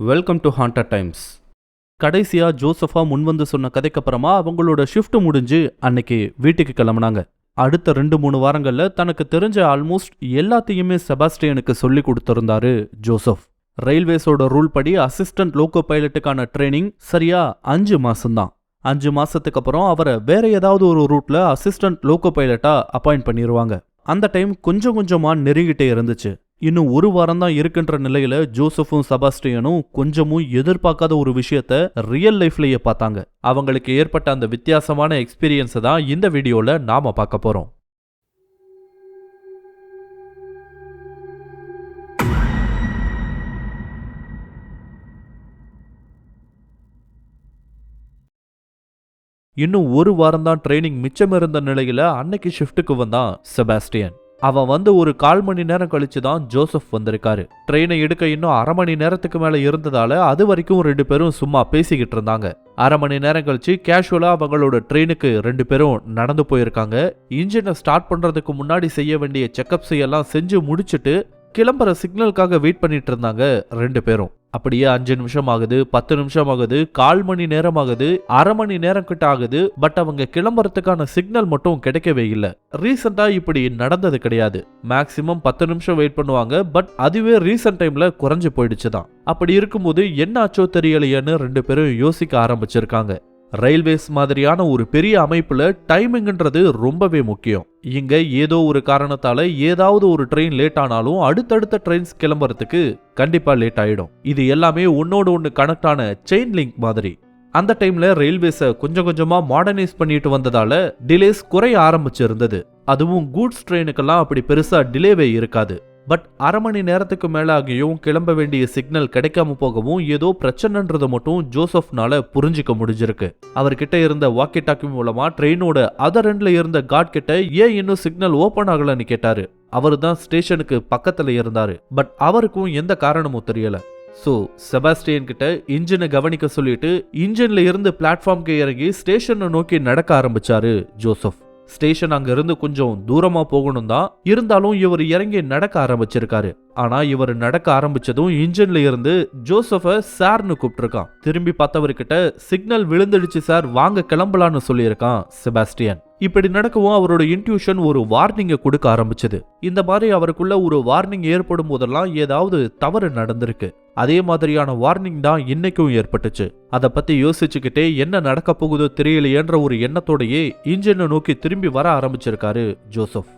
Welcome to haunted times. கடைசியா ஜோசஃபா முன்வந்து சொன்ன கதைக்கு அப்புறமா அவங்களோட ஷிஃப்ட் முடிஞ்சு அன்னைக்கு வீட்டுக்கு கிளம்புனாங்க. அடுத்த 2-3 வாரங்கள்ல தனக்கு தெரிஞ்ச ஆல்மோஸ்ட் எல்லாத்தையுமே செபாஸ்டியனுக்கு சொல்லி கொடுத்திருந்தாரு ஜோசப். ரயில்வேஸோட ரூல் படி அசிஸ்டன்ட் லோகோ பைலட்டுக்கான ட்ரைனிங் சரியா 5 மாசம்தான். 5 மாசத்துக்கு அப்புறம் அவரை வேற ஏதாவது ஒரு ரூட்ல அசிஸ்டன்ட் லோகோ பைலட்டா அப்பாயிண்ட் பண்ணிடுவாங்க. அந்த டைம் கொஞ்சம் கொஞ்சமா நெருங்கிட்டே இருந்துச்சு. இன்னும் 1 வாரம் தான் இருக்குன்ற நிலையில ஜோசஃபும் செபாஸ்டியனும் கொஞ்சமும் எதிர்பார்க்காத ஒரு விஷயத்த ரியல் லைஃப்லயே பார்த்தாங்க. அவங்களுக்கு ஏற்பட்ட அந்த வித்தியாசமான எக்ஸ்பீரியன்ஸை தான் இந்த வீடியோல நாம பார்க்க போறோம். இன்னும் 1 வாரம் தான் ட்ரைனிங் மிச்சம் இருந்த நிலையில அன்னைக்கு ஷிஃப்ட்டுக்கு வந்தான் செபாஸ்டியன். அவன் வந்து ஒரு 1/4 மணி நேரம் கழிச்சு தான் ஜோசப் வந்திருக்காரு. ட்ரெயினை எடுக்க இன்னும் 1/2 மணி நேரத்துக்கு மேல இருந்ததால அது வரைக்கும் 2 பேரும் சும்மா பேசிக்கிட்டு இருந்தாங்க. 1/2 மணி நேரம் கழிச்சு கேஷுவலா அவங்களோட ட்ரெயினுக்கு 2 பேரும் நடந்து போயிருக்காங்க. இன்ஜினை ஸ்டார்ட் பண்றதுக்கு முன்னாடி செய்ய வேண்டிய செக்அப்ஸ் எல்லாம் செஞ்சு முடிச்சுட்டு கிளம்புற சிக்னலுக்காக வெயிட் பண்ணிட்டு இருந்தாங்க 2 பேரும். அப்படியே 5 நிமிஷம் ஆகுது, 10 நிமிஷம் ஆகுது, 1/4 மணி நேரம் ஆகுது, 1/2 மணி நேரம் கிட்ட ஆகுது. பட் அவங்க கிளம்புறதுக்கான சிக்னல் மட்டும் கிடைக்கவே இல்லை. ரீசெண்டா இப்படி நடந்தது கிடையாது. மேக்சிமம் 10 நிமிஷம் வெயிட் பண்ணுவாங்க. பட் அதுவே ரீசெண்ட் டைம்ல குறைஞ்சு போயிடுச்சுதான். அப்படி இருக்கும்போது என்ன ஆச்சோ தெரியலையேன்னு 2 பேரும் யோசிக்க ஆரம்பிச்சிருக்காங்க. ரயில்வேஸ் மாதிரியான ஒரு பெரிய அமைப்புல டைமிங்ன்றது ரொம்பவே முக்கியம். இங்க ஏதோ ஒரு காரணத்தால ஏதாவது ஒரு ட்ரெயின் லேட் ஆனாலும் அடுத்தடுத்த ட்ரெயின்ஸ் கிளம்புறதுக்கு கண்டிப்பா லேட் ஆயிடும். இது எல்லாமே ஒன்னோடு ஒன்னு கனெக்ட் ஆன செயின் லிங்க் மாதிரி. அந்த டைம்ல ரயில்வேஸை கொஞ்சம் கொஞ்சமா மாடர்னைஸ் பண்ணிட்டு வந்ததால டிலேஸ் குறைய ஆரம்பிச்சிருந்தது. அதுவும் கூட்ஸ் ட்ரெயினுக்கெல்லாம் அப்படி பெருசா டிலேவே இருக்காது. பட் 1/2 மணி நேரத்துக்கு மேல ஆகியும் கிளம்ப வேண்டிய சிக்னல் கிடைக்காம போகவும் ஏதோ பிரச்சனைன்றது மட்டும் ஜோசப்னால புரிஞ்சிக்க முடிஞ்சிருக்கு. அவர்கிட்ட இருந்த வாக்கி டாக்கி மூலமா ட்ரெயினோட அதர் எண்ட்ல இருந்த காட் கிட்ட ஏன் இன்னும் சிக்னல் ஓபன் ஆகலன்னு கேட்டாரு. அவரு தான் ஸ்டேஷனுக்கு பக்கத்துல இருந்தாரு. பட் அவருக்கும் எந்த காரணமும் தெரியல. சோ செபாஸ்டியன் கிட்ட இன்ஜினை கவனிக்க சொல்லிட்டு இன்ஜின்ல இருந்து பிளாட்ஃபார்ம்க்கு இறங்கி ஸ்டேஷனை நோக்கி நடக்க ஆரம்பிச்சாரு ஜோசப். ஸ்டேஷன் அங்க இருந்து கொஞ்சம் தூரமா போகணும் தான், இருந்தாலும் இவர் இறங்கி நடக்க ஆரம்பிச்சிருக்காரு. ஆனா இவர் நடக்க ஆரம்பிச்சதும் இன்ஜின்ல இருந்து ஜோசப்ப சார்னு கூப்பிட்டுருக்கான். திரும்பி பார்த்தவர்கிட்ட சிக்னல் விழுந்துடுச்சு சார், வாங்க கிளம்பலான்னு சொல்லியிருக்கான் செபாஸ்டியன். இப்படி நடக்கவும் அவரோட இன்ட்யூஷன் ஒரு வார்னிங்கை கொடுக்க ஆரம்பிச்சது. இந்த மாதிரி அவருக்குள்ள ஒரு வார்னிங் ஏற்படும் போதெல்லாம் ஏதாவது தவறு நடந்திருக்கு. அதே மாதிரியான வார்னிங் தான் இன்னைக்கும் ஏற்பட்டுச்சு. அதை பத்தி யோசிச்சுக்கிட்டே என்ன நடக்க போகுதோ தெரியலையேன்ற ஒரு எண்ணத்தோடையே இன்ஜினை நோக்கி திரும்பி வர ஆரம்பிச்சிருக்காரு ஜோசப்.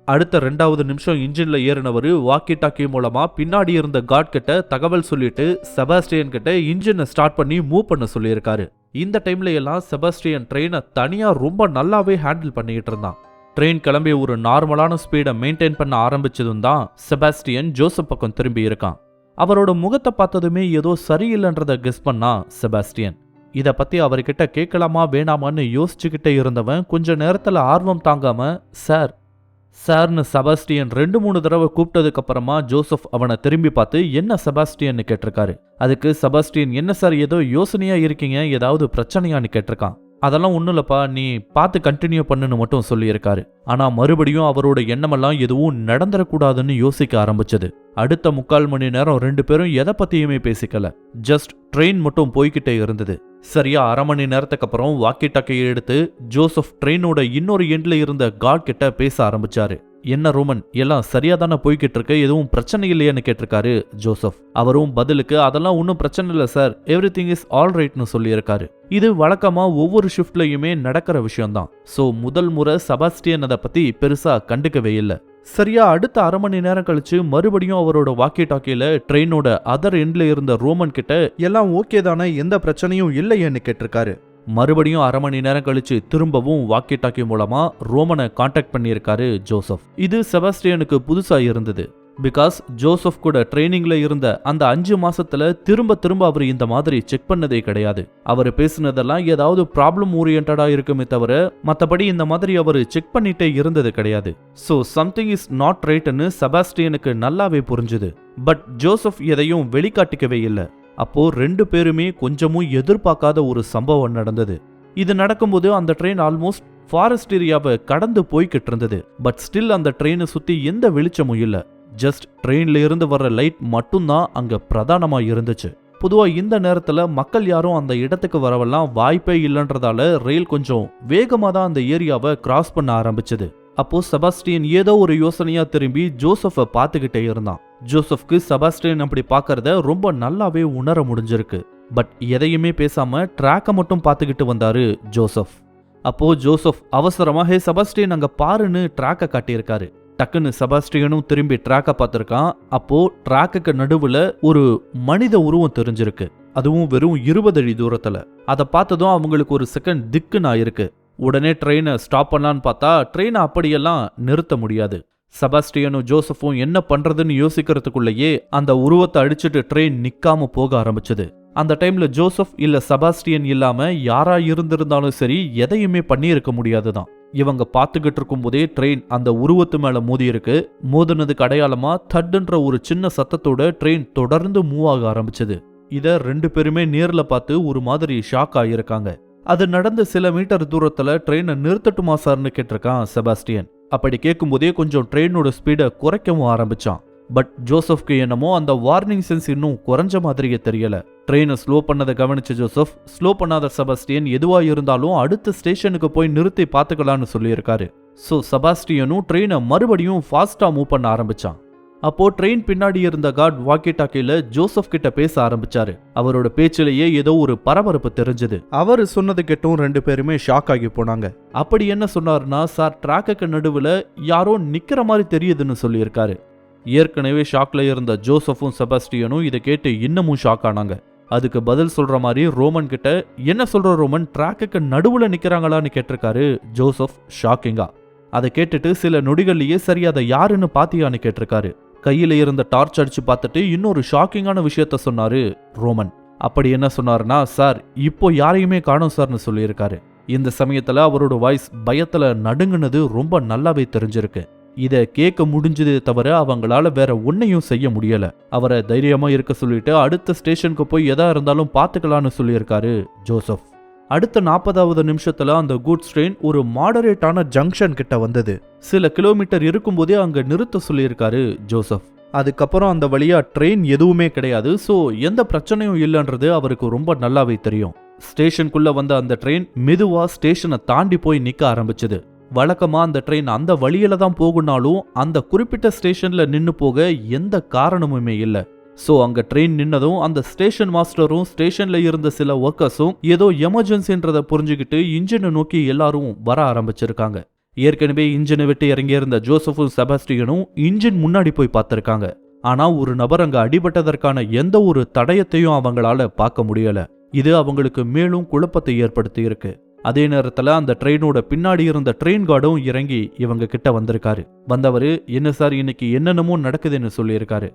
அடுத்த 2வது நிமிஷம் இன்ஜின்ல ஏறினவரு வாக்கி டாக்கி மூலமா பின்னாடி இருந்த காட் கிட்ட தகவல் சொல்லிட்டு செபாஸ்டியன் கிட்ட இன்ஜினை ஸ்டார்ட் பண்ணி மூவ் பண்ண சொல்லியிருக்காரு. இந்த டைம்ல எல்லாம் செபாஸ்டியன் ட்ரெயினை தனியா ரொம்ப நல்லாவே ஹேண்டில் பண்ணிட்டு இருந்தான். ட்ரெயின் கிளம்பி ஒரு நார்மலான ஸ்பீடை மெயின்டைன் பண்ண ஆரம்பிச்சதும் தான் செபாஸ்டியன் ஜோசப் பக்கம் திரும்பி இருக்கான். அவரோட முகத்தை பார்த்ததுமே ஏதோ சரியில்லைன்றத கெஸ் பண்ணா செபாஸ்டியன். இத பத்தி அவர்கிட்ட கேட்கலாமா வேணாமான்னு யோசிச்சுக்கிட்டே இருந்தவன் கொஞ்ச நேரத்துல ஆர்வம் தாங்காம சார்னு செபாஸ்டியன் 2-3 தடவை கூப்பிட்டதுக்கு அப்புறமா ஜோசப் அவனை திரும்பி பார்த்து என்ன செபாஸ்டியன்னு கேட்டிருக்காரு. அதுக்கு செபாஸ்டியன் என்ன சார் ஏதோ யோசனையா இருக்கீங்க, ஏதாவது பிரச்சனையான்னு கேட்டிருக்கான். அதெல்லாம் ஒன்றும் இல்லப்பா, நீ பார்த்து கண்டினியூ பண்ணுன்னு மட்டும் சொல்லியிருக்காரு. ஆனா மறுபடியும் அவரோட எண்ணமெல்லாம் எதுவும் நடந்துடக்கூடாதுன்னு யோசிக்க ஆரம்பிச்சது. அடுத்த 3/4 மணி நேரம் 2 பேரும் எதை பத்தியுமே பேசிக்கல. ஜஸ்ட் ட்ரெயின் மட்டும் போய்கிட்டே இருந்தது. சரியா 1/2 மணி நேரத்துக்கு அப்புறம் வாக்கி டாக்கியை எடுத்து ஜோசப் ட்ரெயினோட இன்னொரு எண்ட்ல இருந்த காட் கிட்ட பேச ஆரம்பிச்சாரு. என்ன ரோமன், எல்லாம் சரியா தானே போய்கிட்டு இருக்கு, எதுவும் பிரச்சனை இல்லையான்னு கேட்டிருக்காரு ஜோசப். அவரும் பதிலுக்கு அதெல்லாம் ஒன்றும் பிரச்சனை இல்லை சார், எவ்ரிதிங் இஸ் ஆல் ரைட்னு சொல்லியிருக்காரு. இது வழக்கமா ஒவ்வொரு ஷிஃப்ட்லயுமே நடக்கிற விஷயம்தான். சோ முதல் முறை செபாஸ்டியன் அதை பத்தி பெருசா கண்டுக்கவே இல்லை. சரியா அடுத்த 1/2 மணி நேரம் கழிச்சு மறுபடியும் அவரோட வாக்கி டாக்கியில ட்ரெயினோட அதர் எண்ட்ல இருந்த ரோமன் கிட்ட எல்லாம் ஓகே தானே, எந்த பிரச்சனையும் இல்லையேன்னு கேட்டிருக்காரு. மறுபடியும் 1/2 மணி நேரம் கழிச்சு திரும்பவும் வாக்கி டாக்கி மூலமா ரோமனை கான்டாக்ட் பண்ணியிருக்காரு ஜோசப். இது செபாஸ்டியனுக்கு புதுசா இருந்தது. பிகாஸ் ஜோசப் கூட ட்ரைனிங்ல இருந்த அந்த 5 மாசத்துல திரும்ப அவர் இந்த மாதிரி செக் பண்ணதே கிடையாது. அவர் பேசினதெல்லாம் ஏதாவது ப்ராப்ளம் ஓரியன்டா இருக்குமே தவிர மற்றபடி இந்த மாதிரி அவர் செக் பண்ணிட்டே இருந்தது கிடையாது. சோ சம்திங் இஸ் நாட் ரைட்னு செபாஸ்டியனுக்கு நல்லாவே புரிஞ்சுது. பட் ஜோசப் எதையும் வெளிக்காட்டிக்கவே இல்லை. அப்போ 2 பேருமே கொஞ்சமும் எதிர்பார்க்காத ஒரு சம்பவம் நடந்தது. இது நடக்கும்போது அந்த ட்ரெயின் ஆல்மோஸ்ட் ஃபாரஸ்ட் ஏரியாவை கடந்து போய்கிட்டு இருந்தது. பட் ஸ்டில் அந்த ட்ரெயினை சுத்தி எந்த வெளிச்சமும் இல்லை. ஜஸ்ட் ட்ரெயின்ல இருந்து வர்ற லைட் மட்டும்தான் அங்க பிரதானமா இருந்துச்சு. பொதுவா இந்த நேரத்துல மக்கள் யாரும் அந்த இடத்துக்கு வரவெல்லாம் வாய்ப்பே இல்லைன்றதால ரயில் கொஞ்சம் வேகமா தான் அந்த ஏரியாவை கிராஸ் பண்ண ஆரம்பிச்சது. அப்போ செபாஸ்டியன் ஏதோ ஒரு யோசனையா திரும்பி ஜோசப்பை பார்த்துக்கிட்டே இருந்தான். ஜோசப்க்கு செபாஸ்டியன் அப்படி பார்க்கறத ரொம்ப நல்லாவே உணர முடிஞ்சிருக்கு. பட் எதையுமே பேசாம ட்ராக்கை மட்டும் பார்த்துக்கிட்டு வந்தாரு ஜோசப். அப்போ ஜோசப் அவசரமா ஹே செபாஸ்டியன் அங்க பாருன்னு ட்ராக்கை காட்டியிருக்காரு. டக்குன்னு செபாஸ்டியனும் திரும்பி ட்ராக்கை பார்த்திருக்கான். அப்போ ட்ராக்குக்கு நடுவுல ஒரு மனித உருவம் தெரிஞ்சிருக்கு, அதுவும் வெறும் 20 அடி தூரத்துல. அதை பார்த்ததும் அவங்களுக்கு ஒரு செகண்ட் திக்குன்னு ஆயிருக்கு. உடனே ட்ரெயினை ஸ்டாப் பண்ணலான்னு பார்த்தா ட்ரெயினை அப்படியெல்லாம் நிறுத்த முடியாது. செபாஸ்டியனும் ஜோசப்பும் என்ன பண்றதுன்னு யோசிக்கிறதுக்குள்ளேயே அந்த உருவத்தை அடிச்சுட்டு ட்ரெயின் நிக்காம போக ஆரம்பிச்சது. அந்த டைம்ல ஜோசப் இல்ல செபாஸ்டியன் இல்லாம யாரா இருந்திருந்தாலும் சரி எதையுமே பண்ணியிருக்க முடியாதுதான். இவங்க பார்த்துக்கிட்டு இருக்கும் போதே ட்ரெயின் அந்த உருவத்து மேல மோதி இருக்கு. மோதினதுக்கு அடையாளமா தட்டுன்ற ஒரு சின்ன சத்தத்தோட ட்ரெயின் தொடர்ந்து மூவ் ஆக ஆரம்பிச்சது. இத 2 பேருமே நேர்ல பார்த்து ஒரு மாதிரி ஷாக் ஆகியிருக்காங்க. அது நடந்த சில மீட்டர் தூரத்துல ட்ரெயினை நிறுத்தட்டுமா சார்னு கேட்டிருக்கான் செபாஸ்டியன். அப்படி கேட்கும்போதே கொஞ்சம் ட்ரெயினோட ஸ்பீடை குறைக்கவும் ஆரம்பிச்சான். பட் ஜோசப்க்கு என்னமோ அந்த வார்னிங் சென்ஸ் இன்னும் குறைஞ்ச மாதிரியே தெரியல. ட்ரெயினை ஸ்லோ பண்ணதை கவனிச்ச ஜோசப் ஸ்லோ பண்ணாத செபாஸ்டியன் எதுவா இருந்தாலும் அடுத்த ஸ்டேஷனுக்கு போய் நிறுத்தி பார்த்துக்கலான்னு சொல்லியிருக்காரு. ஸோ செபாஸ்டியனும் ட்ரெயினை மறுபடியும் ஃபாஸ்டா மூவ் பண்ண ஆரம்பிச்சான். அப்போ ட்ரெயின் பின்னாடி இருந்த கார்டு வாக்கி டாக்கில ஜோசப் கிட்ட பேச ஆரம்பிச்சாரு. அவரோட பேச்சிலேயே ஏதோ ஒரு பரபரப்பு தெரிஞ்சது. அவர் சொன்னது கேட்டும் 2 பேருமே ஷாக் ஆகி போனாங்க. அப்படி என்ன சொன்னாருன்னா, சார் ட்ராக்குக்கு நடுவுல யாரோ நிக்கிற மாதிரி தெரியுதுன்னு சொல்லியிருக்காரு. ஏற்கனவே ஷாக்ல இருந்த ஜோசப்பும் செபாஸ்டியனும் இதை கேட்டு இன்னமும் ஷாக் ஆனாங்க. அதுக்கு பதில் சொல்ற மாதிரி ரோமன் கிட்ட என்ன சொல்ற ரோமன், ட்ராக்குக்கு நடுவுல நிக்கிறாங்களான்னு கேட்டிருக்காரு ஜோசப் ஷாக்கிங்கா. அதை கேட்டுட்டு சில நொடிகள்லயே சரி அதை யாருன்னு பாத்தியான்னு கேட்டிருக்காரு. கையில இருந்த டார்ச் அடிச்சு பார்த்துட்டு இன்னொரு ஷாக்கிங்கான விஷயத்த சொன்னாரு ரோமன். அப்படி என்ன சொன்னாருன்னா, சார் இப்போ யாரையுமே காணோம் சார்னு சொல்லியிருக்காரு. இந்த சமயத்துல அவரோட வாய்ஸ் பயத்துல நடுங்குனது ரொம்ப நல்லாவே தெரிஞ்சிருக்கு. இத கேட்க முடிஞ்சதே தவிர அவங்களால வேற ஒன்னையும் செய்ய முடியல. அவரை தைரியமா இருக்க சொல்லிட்டு அடுத்த ஸ்டேஷனுக்கு போய் எதா இருந்தாலும் பாத்துக்கலான்னு சொல்லியிருக்காரு ஜோசப். அடுத்த 40வது நிமிஷத்துல அந்த கூட்ஸ் ட்ரெயின் ஒரு மாடரேட்டான ஜங்ஷன் கிட்ட வந்தது. சில கிலோமீட்டர் இருக்கும்போதே அங்க நிறுத்த சொல்லியிருக்காரு ஜோசப். அதுக்கப்புறம் அந்த வழியா ட்ரெயின் எதுவுமே கிடையாது. ஸோ எந்த பிரச்சனையும் இல்லைன்றது அவருக்கு ரொம்ப நல்லாவே தெரியும். ஸ்டேஷனுக்குள்ள வந்த அந்த ட்ரெயின் மெதுவா ஸ்டேஷனை தாண்டி போய் நிக்க ஆரம்பிச்சது. வழக்கமா அந்த ட்ரெயின் அந்த வழியில தான் போகுனாலும் அந்த குறிப்பிட்ட ஸ்டேஷன்ல நின்னு போக எந்த காரணமுமே இல்லை. ஸோ அங்க ட்ரெயின் நின்னதும் அந்த ஸ்டேஷன் மாஸ்டரும் ஸ்டேஷன்ல இருந்த சில ஒர்க்கர்ஸும் ஏதோ எமர்ஜென்சின்றதை புரிஞ்சுக்கிட்டு இன்ஜினை நோக்கி எல்லாரும் வர ஆரம்பிச்சிருக்காங்க. ஏற்கனவே இன்ஜினை விட்டு இறங்கியிருந்த ஜோசப்பும் செபாஸ்டியனும் இன்ஜின் முன்னாடி போய் பார்த்திருக்காங்க. ஆனா ஒரு நபர் அங்க அடிபட்டதற்கான எந்த ஒரு தடயத்தையும் அவங்களால பார்க்க முடியல. இது அவங்களுக்கு மேலும் குழப்பத்தை ஏற்படுத்தி இருக்கு. அதே நேரத்துல அந்த ட்ரெயினோட பின்னாடி இருந்த ட்ரெயின் கார்டும் இறங்கி இவங்க கிட்ட வந்திருக்காரு. வந்தவரு என்ன சார் இன்னைக்கு என்னென்னமோ நடக்குதுன்னு சொல்லியிருக்காரு.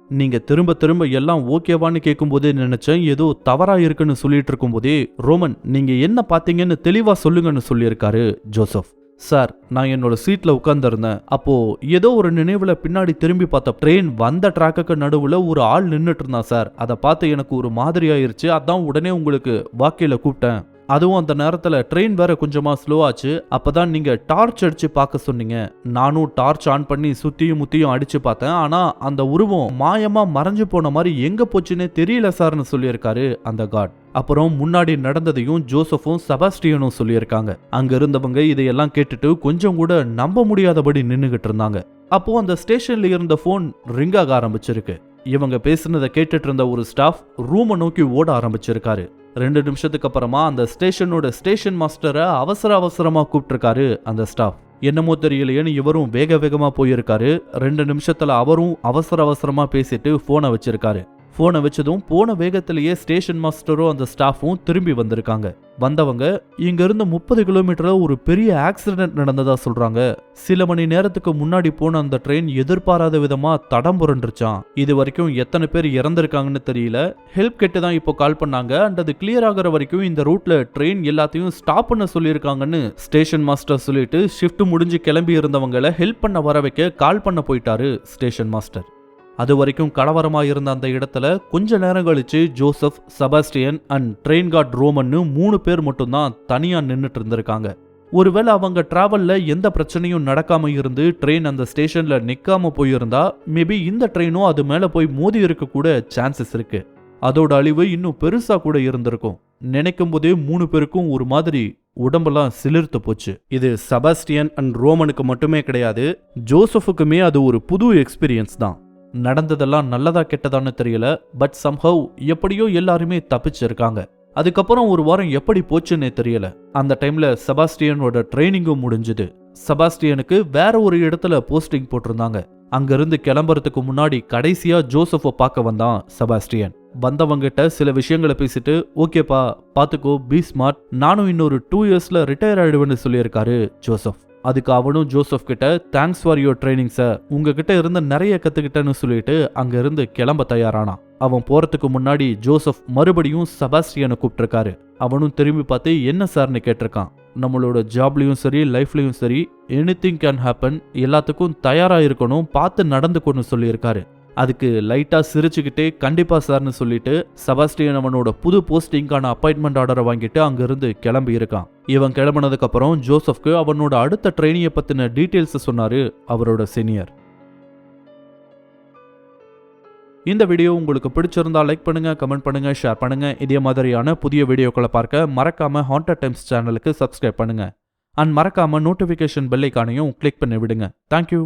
நீங்க திரும்ப திரும்ப எல்லாம் ஓகேவான்னு கேட்கும்போதே நினைச்சேன் ஏதோ தவறா இருக்குன்னு சொல்லிட்டு இருக்கும் போதே ரோமன் நீங்க என்ன பாத்தீங்கன்னு தெளிவா சொல்லுங்கன்னு சொல்லியிருக்காரு ஜோசப். சார் நான் என்னோட சீட்ல உட்கார்ந்திருந்தேன். அப்போ ஏதோ ஒரு நினைவுல பின்னாடி திரும்பி பார்த்த ட்ரெயின் வந்த ட்ராக்குக்கு நடுவுல ஒரு ஆள் நின்னுட்டு இருந்தான் சார். அதை பார்த்து எனக்கு ஒரு மாதிரி ஆயிருச்சு. அதான் உடனே உங்களுக்கு வாக்கில கூப்பிட்டேன். அதுவும் அந்த நேரத்துல ட்ரெயின் வேற கொஞ்சமா ஸ்லோ ஆச்சு. அப்பதான் நீங்க டார்ச் அடிச்சு பார்க்க சொன்னீங்க. நானும் டார்ச் ஆன் பண்ணி சுத்தியும் முத்தியும் அடிச்சு பார்த்தேன். ஆனா அந்த உருவம் மாயமா மறைஞ்சு போன மாதிரி எங்க போச்சுன்னே தெரியல சார்னு சொல்லியிருக்காரு அந்த கார்டு. அப்புறம் முன்னாடி நடந்ததையும் ஜோசப்பும் செபாஸ்டியனும் சொல்லியிருக்காங்க. அங்க இருந்தவங்க இதையெல்லாம் கேட்டுட்டு கொஞ்சம் கூட நம்ப முடியாதபடி நின்னுகிட்டு இருந்தாங்க. அப்போ அந்த ஸ்டேஷன்ல இருந்த போன் ரிங் ஆக ஆரம்பிச்சிருக்கு. இவங்க பேசுனதை கேட்டுட்டு இருந்த ஒரு ஸ்டாஃப் ரூமை நோக்கி ஓட ஆரம்பிச்சிருக்காரு. 2 நிமிஷத்துக்கு அப்புறமா அந்த ஸ்டேஷனோட ஸ்டேஷன் மாஸ்டரை அவசரமா கூப்பிட்டிருக்காரு அந்த ஸ்டாஃப். என்னமோ தெரியலையேன்னு இவரும் வேக வேகமா போயிருக்காரு. 2 நிமிஷத்துல அவரும் அவசரமா பேசிட்டு போனை வச்சிருக்காரு. போனை வச்சதும் போன வேகத்திலேயே ஸ்டேஷன் மாஸ்டரும் அந்த ஸ்டாஃபும் திரும்பி வந்திருக்காங்க. வந்தவங்க இங்க இருந்து 30 கிலோமீட்டர்ல ஒரு பெரிய ஆக்சிடென்ட் நடந்ததா சொல்றாங்க. சில மணி நேரத்துக்கு முன்னாடி போன அந்த ட்ரெயின் எதிர்பாராத விதமா தடம் புரண்டுருச்சான். இது வரைக்கும் எத்தனை பேர் இறந்திருக்காங்கன்னு தெரியல. ஹெல்ப் கேட்டு தான் இப்போ கால் பண்ணாங்க. அண்ட் அது கிளியர் ஆகிற வரைக்கும் இந்த ரூட்ல ட்ரெயின் எல்லாத்தையும் ஸ்டாப் பண்ண சொல்லியிருக்காங்கன்னு ஸ்டேஷன் மாஸ்டர் சொல்லிட்டு ஷிஃப்ட் முடிஞ்சு கிளம்பி இருந்தவங்களை ஹெல்ப் பண்ண வர வைக்க கால் பண்ண போயிட்டாரு ஸ்டேஷன் மாஸ்டர். அது வரைக்கும் கலவரமா இருந்த அந்த இடத்துல கொஞ்ச நேரம் கழிச்சு Joseph, Sebastian and train guard ரோமன்னு 3 பேர் மட்டும்தான் தனியா நின்னுட்டு இருந்திருக்காங்க. ஒருவேளை அவங்க டிராவல்ல எந்த பிரச்சனையும் நடக்காம இருந்து ட்ரெயின் அந்த ஸ்டேஷன்ல நிக்காம போயிருந்தா மேபி இந்த ட்ரெயினும் அது மேல போய் மோதி இருக்க கூட சான்சஸ் இருக்கு. அதோட அழிவு இன்னும் பெருசா கூட இருந்திருக்கும். நினைக்கும் போதே 3 பேருக்கும் ஒரு மாதிரி உடம்பெல்லாம் சிலிர்த்து போச்சு. இது செபாஸ்டியன் அண்ட் ரோமனுக்கு மட்டுமே கிடையாது, ஜோசஃபுக்குமே அது ஒரு புது எக்ஸ்பீரியன்ஸ் தான். நடந்ததெல்லாம் நல்லதா கெட்டதான்னு தெரியல, பட் சம்ஹவ் எப்படியோ எல்லாருமே தப்பிச்சிருக்காங்க. அதுக்கப்புறம் ஒரு வாரம் எப்படி போச்சுன்னே தெரியல. அந்த டைம்ல செபாஸ்டியனோட ட்ரைனிங்கும் முடிஞ்சுது. செபாஸ்டியனுக்கு வேற ஒரு இடத்துல போஸ்டிங் போட்டிருந்தாங்க. அங்கிருந்து கிளம்புறதுக்கு முன்னாடி கடைசியா ஜோசஃபை பார்க்க வந்தான் செபாஸ்டியன். வந்தவங்கிட்ட சில விஷயங்களை பேசிட்டு, ஓகேப்பா பாத்துக்கோ, பி ஸ்மார்ட், நானும் இன்னொரு 2 இயர்ஸ்ல ரிட்டையர் ஆயிடுவேன்னு சொல்லியிருக்காரு ஜோசப். அதுக்கு அவனும் ஜோசப் கிட்ட thanks for your training sir, உங்ககிட்ட இருந்து நிறைய கத்துக்கிட்டேன்னு சொல்லிட்டு அங்க இருந்து கிளம்ப தயாரானா. அவன் போறதுக்கு முன்னாடி ஜோசப் மறுபடியும் செபாஸ்டியனை கூப்பிட்டிருக்காரு. அவனும் திரும்பி பார்த்து என்ன சார்னு கேட்டிருக்கான். நம்மளோட ஜாப்லயும் சரி லைஃப்லயும் சரி எனிதிங் கேன் ஹேப்பன், எல்லாத்துக்கும் தயாரா இருக்கணும், பார்த்து நடந்துக்கணும்னு சொல்லியிருக்காரு. அதுக்கு லைட்டா சிரிச்சுக்கிட்டே கண்டிப்பா சார்னு சொல்லிட்டு செபாஸ்டியன் அவனோட புது போஸ்டிங்கான அப்பாயின்மெண்ட் ஆர்டரை வாங்கிட்டு அங்கிருந்து கிளம்பி இருக்கான். இவன் கிளம்பினதுக்கு அப்புறம் ஜோசப்க்கு அவனோட அடுத்த ட்ரெயினியை பத்தின டீடைல்ஸ் சொன்னாரு அவரோட சீனியர். இந்த வீடியோ உங்களுக்கு பிடிச்சிருந்தா லைக் பண்ணுங்க, கமெண்ட் பண்ணுங்க, ஷேர் பண்ணுங்க. இதே மாதிரியான புதிய வீடியோக்களை பார்க்க மறக்காம ஹாண்டட் டைம்ஸ் சேனலுக்கு சப்ஸ்கிரைப் பண்ணுங்க. அண்ட் மறக்காம நோட்டிபிகேஷன் பெல் ஐகானையும் கிளிக் பண்ணி விடுங்க. தேங்க்யூ.